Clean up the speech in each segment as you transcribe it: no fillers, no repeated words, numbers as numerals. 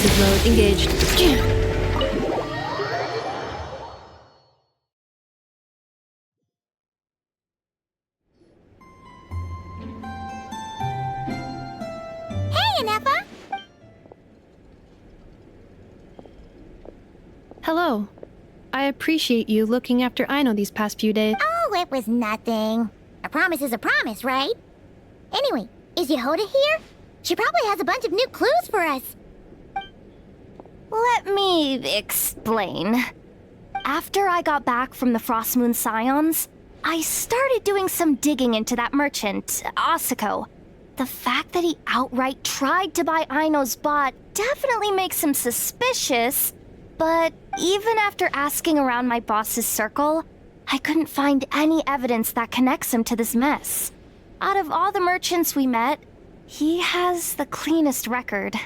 defensive mode engaged. Hey, Anefa! Hello. I appreciate you looking after Aino these past few days. Oh, it was nothing. A promise is a promise, right? Anyway, is Yehoda here? She probably has a bunch of new clues for us. Let me explain. After I got back from the Frost Moon Scions, I started doing some digging into that merchant, Asako. The fact that he outright tried to buy Aino's bot definitely makes him suspicious, but even after asking around my boss's circle, I couldn't find any evidence that connects him to this mess. Out of all the merchants we met, he has the cleanest record.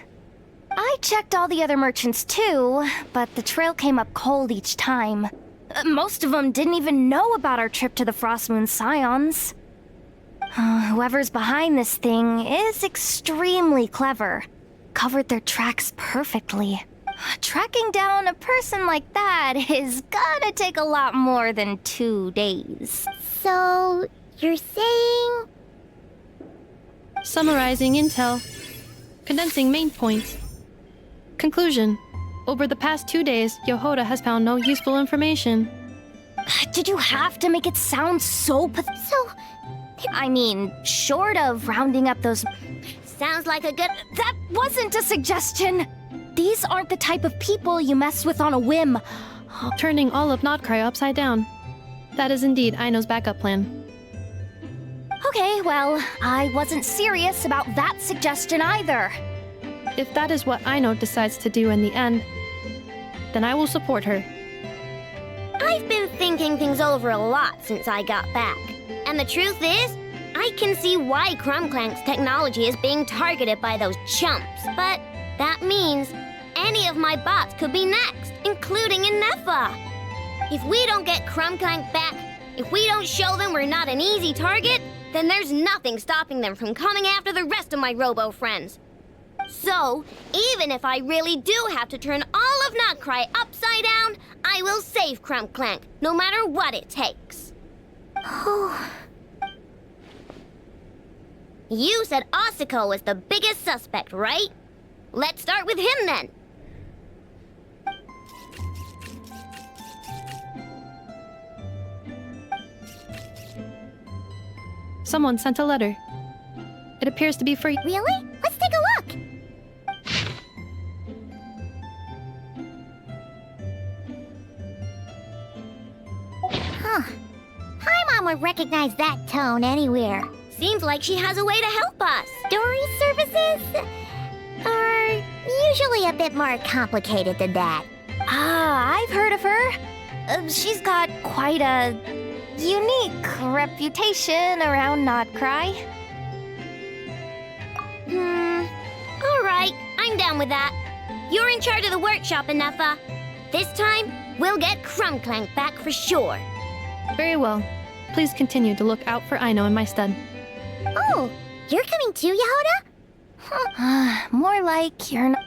I checked all the other merchants too, but the trail came up cold each time. Most of them didn't even know about our trip to the Frost Moon Scions. Whoever's behind this thing is extremely clever. Covered their tracks perfectly. Tracking down a person like that is gonna take a lot more than 2 days. So, you're saying... Summarizing intel. Condensing main points. Conclusion. Over the past 2 days, Yehoda has found no useful information. Did you have to make it sound so I mean, short of rounding up those... Sounds like a good... That wasn't a suggestion! These aren't the type of people you mess with on a whim. Turning all of Notcry upside down. That is indeed Aino's backup plan. Okay, well, I wasn't serious about that suggestion either. If that is what Aino decides to do in the end, then I will support her. I've been thinking things over a lot since I got back. And the truth is, I can see why CLINK CLANK's technology is being targeted by those chumps. But that means any of my bots could be next, including Anefa. If we don't get CLINK CLANK back, if we don't show them we're not an easy target, then there's nothing stopping them from coming after the rest of my robo friends. So, even if I really do have to turn all of Notcry upside down, I will save CLINK CLANK, no matter what it takes. You said Asako was the biggest suspect, right? Let's start with him then. Someone sent a letter. It appears to be for... Really? Let's take a look. Huh. Paimon would recognize that tone anywhere. Seems like she has a way to help us. Story services are usually a bit more complicated than that. I've heard of her. She's got quite a unique reputation around Notcry. Alright, I'm down with that. You're in charge of the workshop, Anefa. This time, we'll get CLINK CLANK back for sure. Very well. Please continue to look out for Aino in my stead. Oh, you're coming too, Yehoda? More like you're not...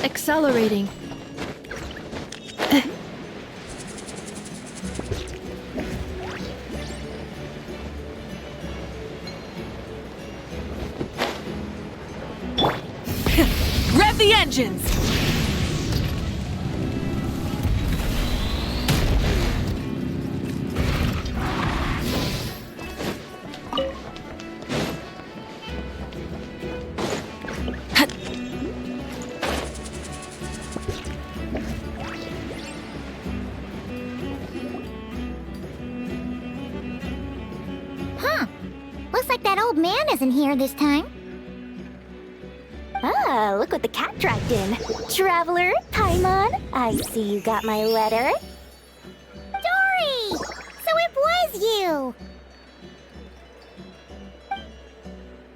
Accelerating. Rev the engines! Looks like that old man isn't here this time. Ah, look what the cat dragged in. Traveler, Paimon, I see you got my letter. Dory! So it was you!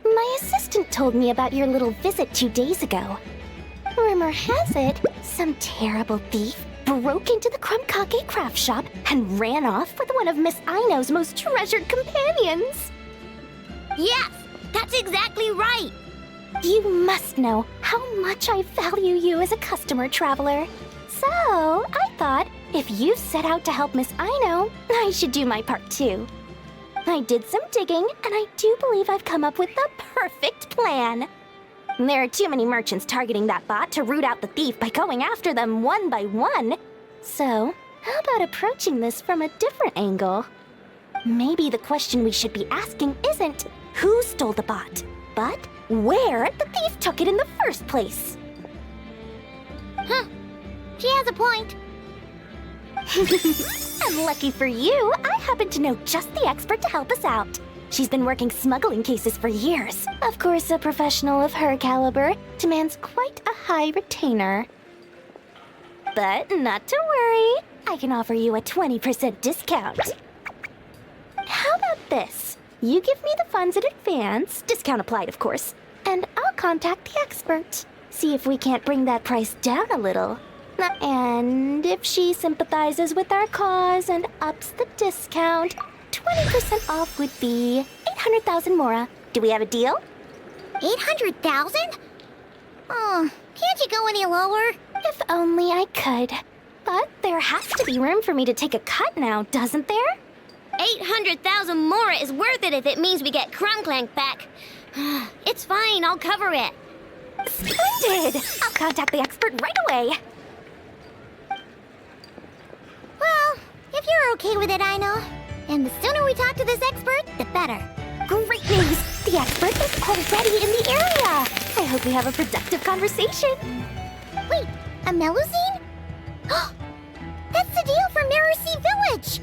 My assistant told me about your little visit 2 days ago. Rumor has it, some terrible thief broke into the Krumkake craft shop and ran off with one of Miss Aino's most treasured companions. Yes, that's exactly right! You must know how much I value you as a customer, Traveler. So, I thought, if you set out to help Miss Aino, I should do my part too. I did some digging, and I do believe I've come up with the perfect plan. There are too many merchants targeting that bot to root out the thief by going after them one by one. So, how about approaching this from a different angle? Maybe the question we should be asking isn't who stole the bot, but where the thief took it in the first place. Huh. She has a point. And lucky for you, I happen to know just the expert to help us out. She's been working smuggling cases for years. Of course, a professional of her caliber demands quite a high retainer. But not to worry, I can offer you a 20% discount. How about this? You give me the funds in advance, discount applied of course, and I'll contact the expert. See if we can't bring that price down a little. And if she sympathizes with our cause and ups the discount, 20% off would be 800,000 mora. Do we have a deal? 800,000? Oh, can't you go any lower? If only I could. But there has to be room for me to take a cut now, doesn't there? 800,000 more is worth it if it means we get CLINK CLANK back. It's fine, I'll cover it. Splendid! I'll contact the expert right away. Well, if you're okay with it, I know. And the sooner we talk to this expert, the better. Great news! The expert is already in the area! I hope we have a productive conversation. Wait, a Melusine? That's the deal for Mercy Village!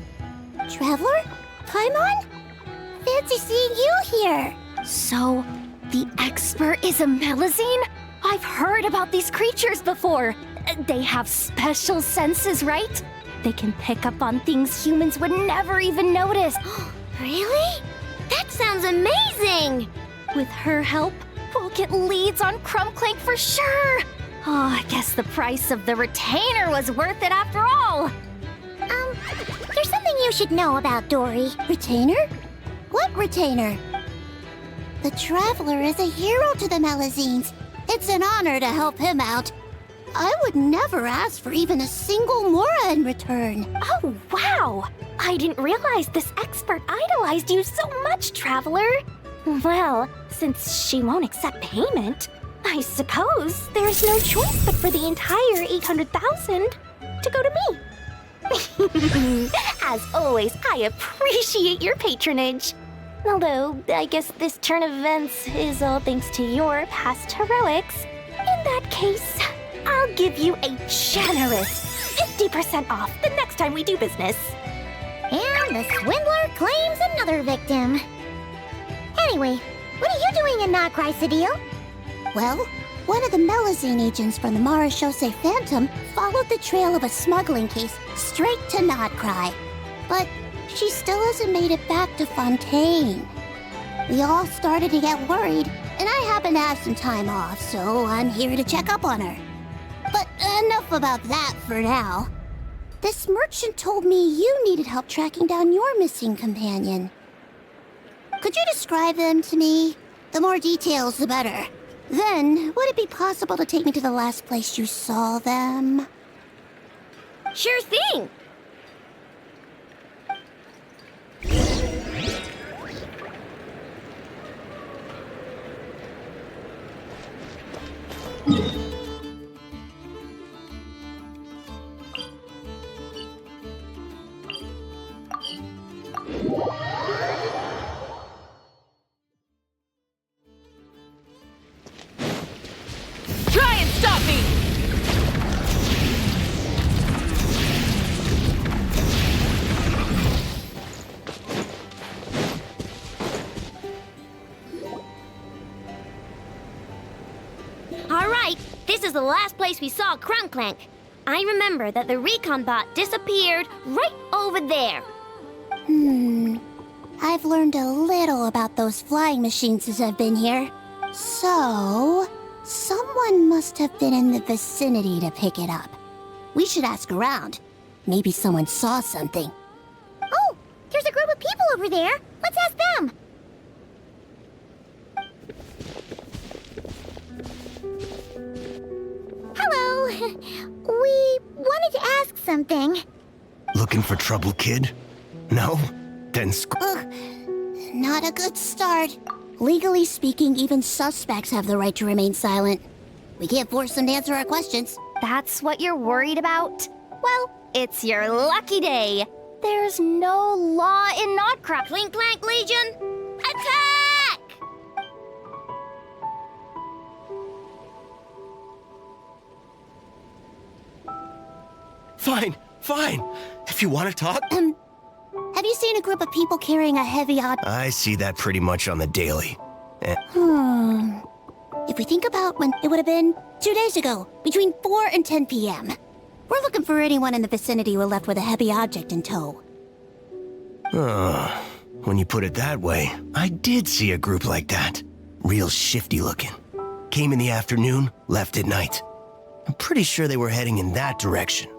Traveler? Paimon? Fancy seeing you here! So, the expert is a Melusine? I've heard about these creatures before. They have special senses, right? They can pick up on things humans would never even notice. Really? That sounds amazing! With her help, we'll get leads on CLINK for sure. Oh, I guess the price of the retainer was worth it after all. There's something you should know about Dory. Retainer? What retainer? The Traveler is a hero to the Melusines. It's an honor to help him out. I would never ask for even a single mora in return. Oh, wow! I didn't realize this expert idolized you so much, Traveler. Well, since she won't accept payment, I suppose there's no choice but for the entire 800,000 to go to me. As always, I appreciate your patronage. Although, I guess this turn of events is all thanks to your past heroics. In that case, I'll give you a generous 50% off the next time we do business. And the swindler claims another victim. Anyway, what are you doing in Notcry, Sadil? Well, one of the Melusine agents from the Marechaussee Phantom followed the trail of a smuggling case straight to Notcry. But she still hasn't made it back to Fontaine. We all started to get worried, and I happen to have some time off, so I'm here to check up on her. But enough about that for now. This merchant told me you needed help tracking down your missing companion. Could you describe them to me? The more details, the better. Then, would it be possible to take me to the last place you saw them? Sure thing! Try and stop me! this is the last place we saw CLINK CLANK. I remember that the recon bot disappeared right over there. I've learned a little about those flying machines since I've been here. So, someone must have been in the vicinity to pick it up. We should ask around. Maybe someone saw something. Oh, there's a group of people over there. Let's ask them. Hello. We wanted to ask something. Looking for trouble, kid? No? Then Not a good start. Legally speaking, even suspects have the right to remain silent. We can't force them to answer our questions. That's what you're worried about? Well, it's your lucky day. There's no law in Notcraft. CLINK CLANK Legion, attack! Fine. If you want to talk. Have you seen a group of people carrying a heavy object? I see that pretty much on the daily. If we think about when it would have been 2 days ago, between 4 and 10 p.m. We're looking for anyone in the vicinity who left with a heavy object in tow. When you put it that way, I did see a group like that. Real shifty looking. Came in the afternoon, left at night. I'm pretty sure they were heading in that direction.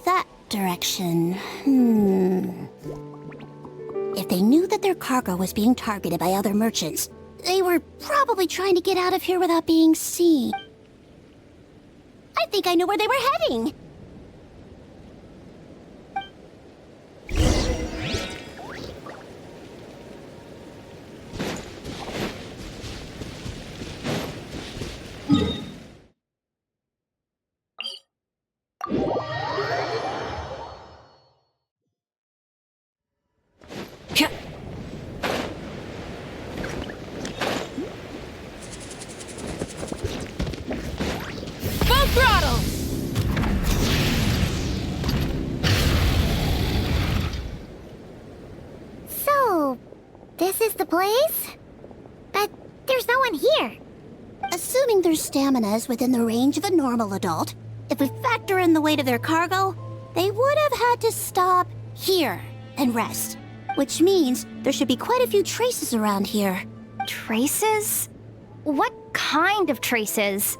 That direction. If they knew that their cargo was being targeted by other merchants, they were probably trying to get out of here without being seen. I think I know where they were heading. Full throttle! So, this is the place? But there's no one here. Assuming their stamina is within the range of a normal adult, if we factor in the weight of their cargo, they would have had to stop here and rest. Which means there should be quite a few traces around here. Traces? What kind of traces?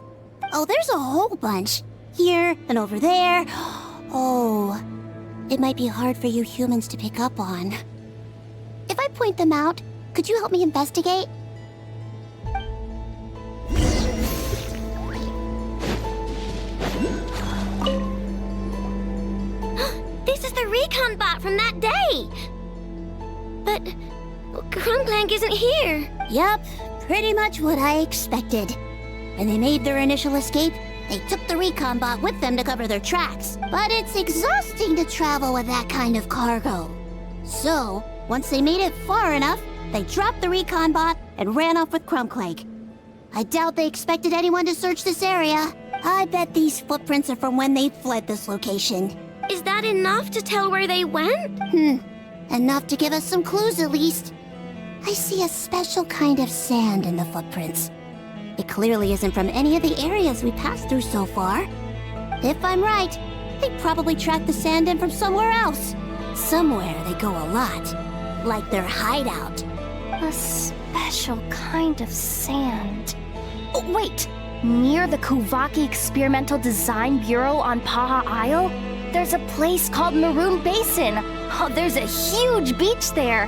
Oh, there's a whole bunch. Here and over there. Oh, it might be hard for you humans to pick up on. If I point them out, could you help me investigate? This is the recon bot from that day. But CLINK CLANK isn't here. Yep, pretty much what I expected. When they made their initial escape, they took the recon bot with them to cover their tracks. But it's exhausting to travel with that kind of cargo. So, once they made it far enough, they dropped the recon bot and ran off with CLINK CLANK. I doubt they expected anyone to search this area. I bet these footprints are from when they fled this location. Is that enough to tell where they went? Enough to give us some clues at least. I see a special kind of sand in the footprints. It clearly isn't from any of the areas we passed through so far. If I'm right, they probably tracked the sand in from somewhere else. Somewhere they go a lot. Like their hideout. A special kind of sand. Oh, wait! Near the Kuvaki Experimental Design Bureau on Paha Isle, there's a place called Maroon Basin. Oh, there's a huge beach there.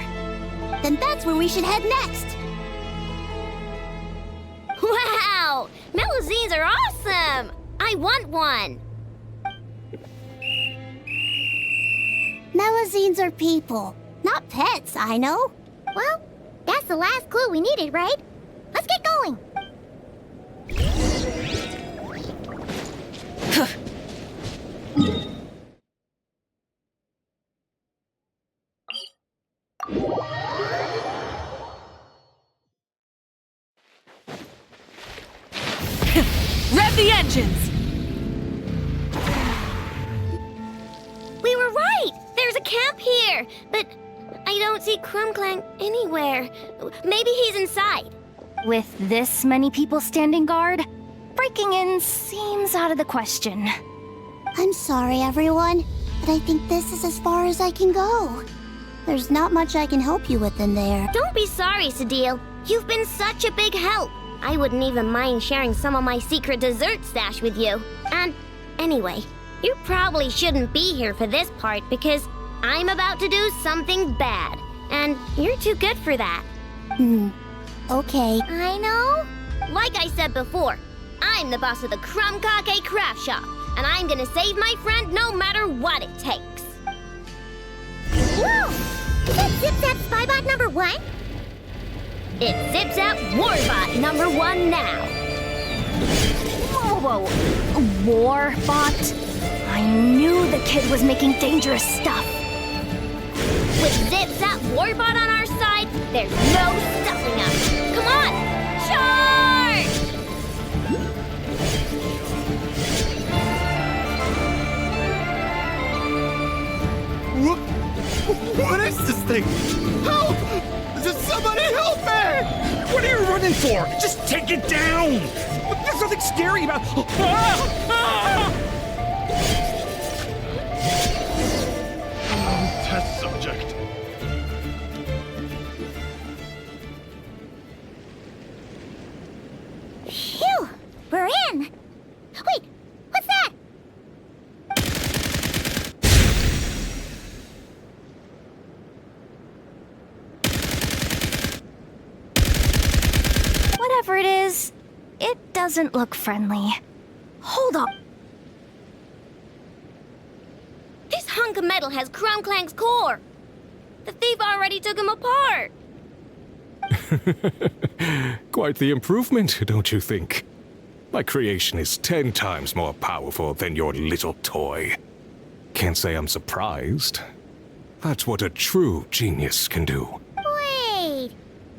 Then that's where we should head next. Wow! Melazines are awesome! I want one! Melazines are people, not pets, I know. Well, that's the last clue we needed, right? Let's get going! Rev the engines! We were right! There's a camp here! But I don't see CLINK CLANK anywhere. Maybe he's inside. With this many people standing guard, breaking in seems out of the question. I'm sorry, everyone, but I think this is as far as I can go. There's not much I can help you with in there. Don't be sorry, Sadil. You've been such a big help. I wouldn't even mind sharing some of my secret dessert stash with you. And anyway, you probably shouldn't be here for this part because I'm about to do something bad. And you're too good for that. Okay. I know. Like I said before, I'm the boss of the Crumb Cake Craft Shop, and I'm gonna save my friend no matter what it takes. Whoa! Is that Zip-Zap Spybot number 1? It's Zip-Zap Warbot number 1 now. Whoa, Warbot? I knew the kid was making dangerous stuff. With Zip-Zap Warbot on our side, there's no stopping us. Come on, charge! What is this thing? Help! Just somebody help me! What are you running for? Just take it down! There's nothing scary about... Test subject. Phew! We're in! Wait! What's that? Whatever it is, it doesn't look friendly. Hold up. This hunk of metal has Crumb Clank's core. The thief already took him apart. Quite the improvement, don't you think? My creation is 10 times more powerful than your little toy. Can't say I'm surprised. That's what a true genius can do. Wait!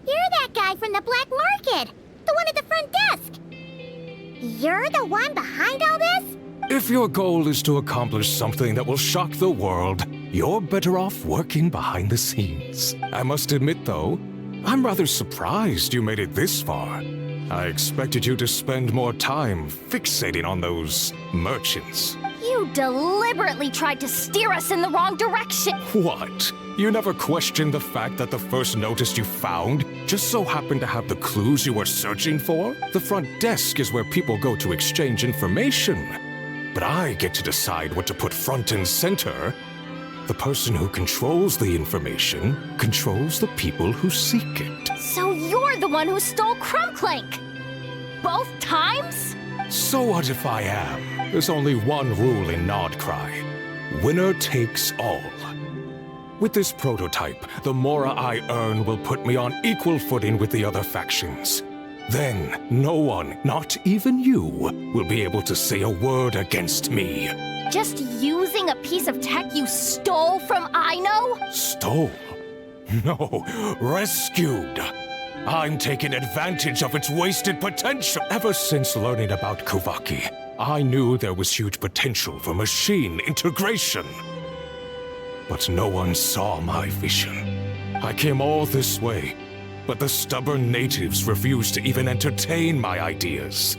You're that guy from the black market! The one at the front desk! You're the one behind all this? If your goal is to accomplish something that will shock the world, you're better off working behind the scenes. I must admit, though, I'm rather surprised you made it this far. I expected you to spend more time fixating on those merchants. You deliberately tried to steer us in the wrong direction. What? You never questioned the fact that the first notice you found just so happened to have the clues you were searching for? The front desk is where people go to exchange information. But I get to decide what to put front and center. The person who controls the information controls the people who seek it. So you're the one who stole Crumb Clank? Both times? So what if I am? There's only one rule in Nodcry. Winner takes all. With this prototype, the Mora I earn will put me on equal footing with the other factions. Then, no one, not even you, will be able to say a word against me. Just using a piece of tech you stole from Aino? Stole? No, rescued. I'm taking advantage of its wasted potential. Ever since learning about Kuvaki, I knew there was huge potential for machine integration. But no one saw my vision. I came all this way, but the stubborn natives refused to even entertain my ideas.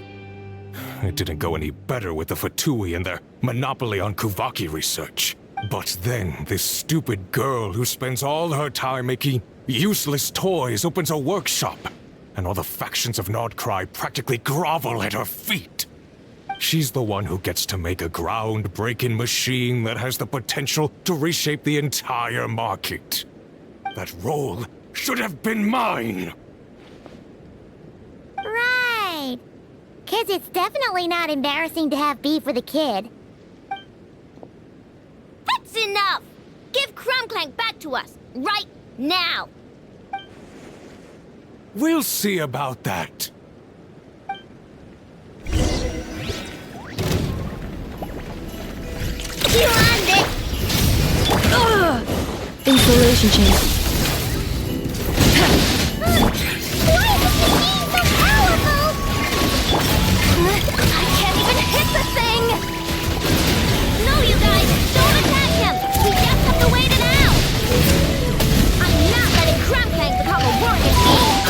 It didn't go any better with the Fatui and their monopoly on Kuvaki research. But then, this stupid girl who spends all her time making useless toys opens a workshop, and all the factions of Nodcry practically grovel at her feet. She's the one who gets to make a groundbreaking machine that has the potential to reshape the entire market. That role should have been mine! Right. 'Cause it's definitely not embarrassing to have beef with a kid. That's enough! Give Crumb Clank back to us, right now! We'll see about that. You earned it! Installation chain. Why is this machine so powerful? I can't even hit the thing! No, you guys, don't attack him! We just have to wait it out! I'm not letting Crumb Clank become a working being!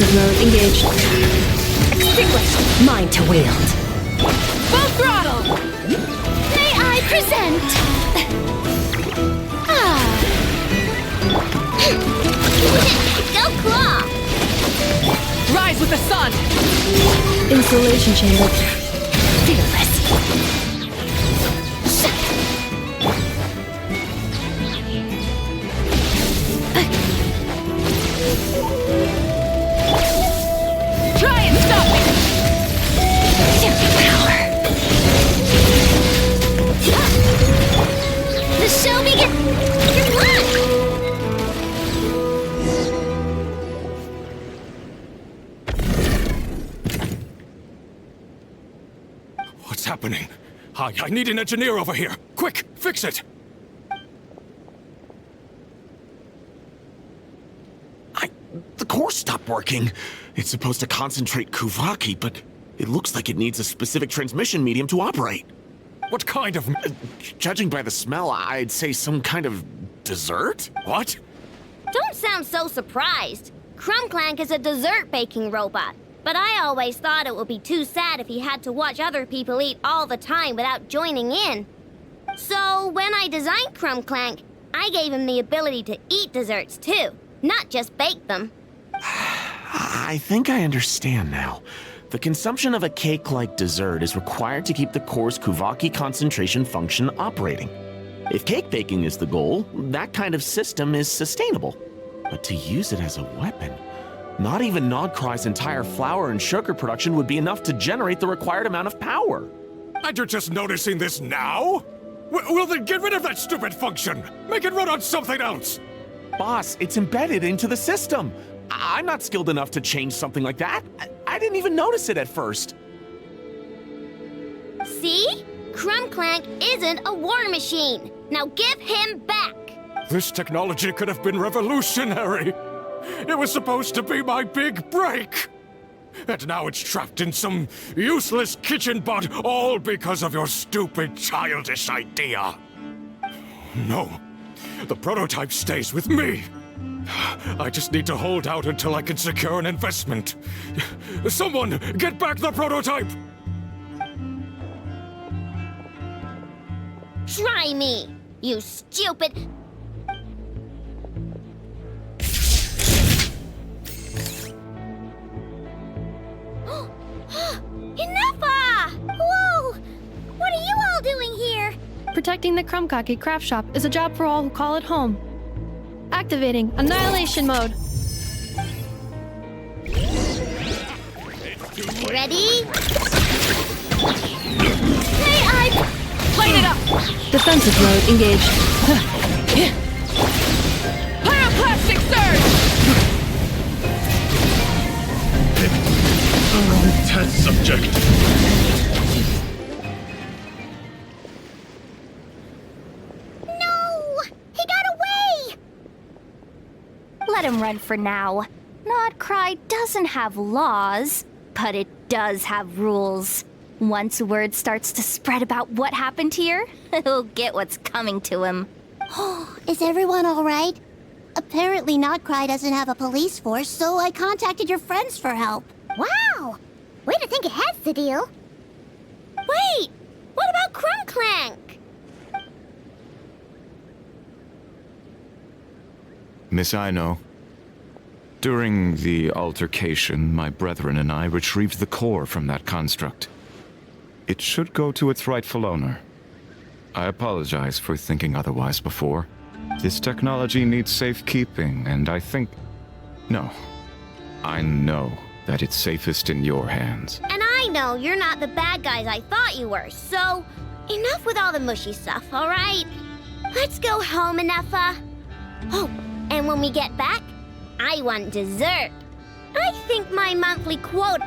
Defensive mode engaged. Extinguish. Mine to wield. Full throttle. May I present? Go claw! Rise with the sun. Insulation chamber. Fearless. Try and stop me. Power. The show begins! Good luck! What's happening? I need an engineer over here. Quick, fix it! The core stopped working. It's supposed to concentrate Kuvaki, but it looks like it needs a specific transmission medium to operate. What kind of... Judging by the smell, I'd say some kind of dessert? What? Don't sound so surprised. CLINK is a dessert baking robot. But I always thought it would be too sad if he had to watch other people eat all the time without joining in. So when I designed CLINK, I gave him the ability to eat desserts too, not just bake them. I think I understand now. The consumption of a cake-like dessert is required to keep the core's Kuvaki concentration function operating. If cake baking is the goal, that kind of system is sustainable. But to use it as a weapon, not even Nodcry's entire flour and sugar production would be enough to generate the required amount of power. And you're just noticing this now? Well then get rid of that stupid function! Make it run on something else! Boss, it's embedded into the system. I'm not skilled enough to change something like that. I didn't even notice it at first. See? CLINK isn't a war machine. Now give him back. This technology could have been revolutionary! It was supposed to be my big break! And now it's trapped in some useless kitchen bot, all because of your stupid, childish idea. No, the prototype stays with me. I just need to hold out until I can secure an investment. Someone, get back the prototype! Try me, you stupid... Enough! Whoa! What are you all doing here? Protecting the Krumkaki craft shop is a job for all who call it home. Activating annihilation mode. Ready? May I light it up? Defensive mode engaged. Pyroclastic surge! Test subject. No! He got away! Let him run for now. Nodcry doesn't have laws, but it does have rules. Once word starts to spread about what happened here, he'll get what's coming to him. Is everyone all right? Apparently Nodcry doesn't have a police force, so I contacted your friends for help. Wow! Way to think ahead, Cedille. Wait! What about CLINK? Miss Aino, during the altercation, my brethren and I retrieved the core from that construct. It should go to its rightful owner. I apologize for thinking otherwise before. This technology needs safekeeping, and I think... No. I know that it's safest in your hands. And I know you're not the bad guys I thought you were, so enough with all the mushy stuff, alright? Let's go home, Enougha. Oh, and when we get back, I want dessert. I think my monthly quota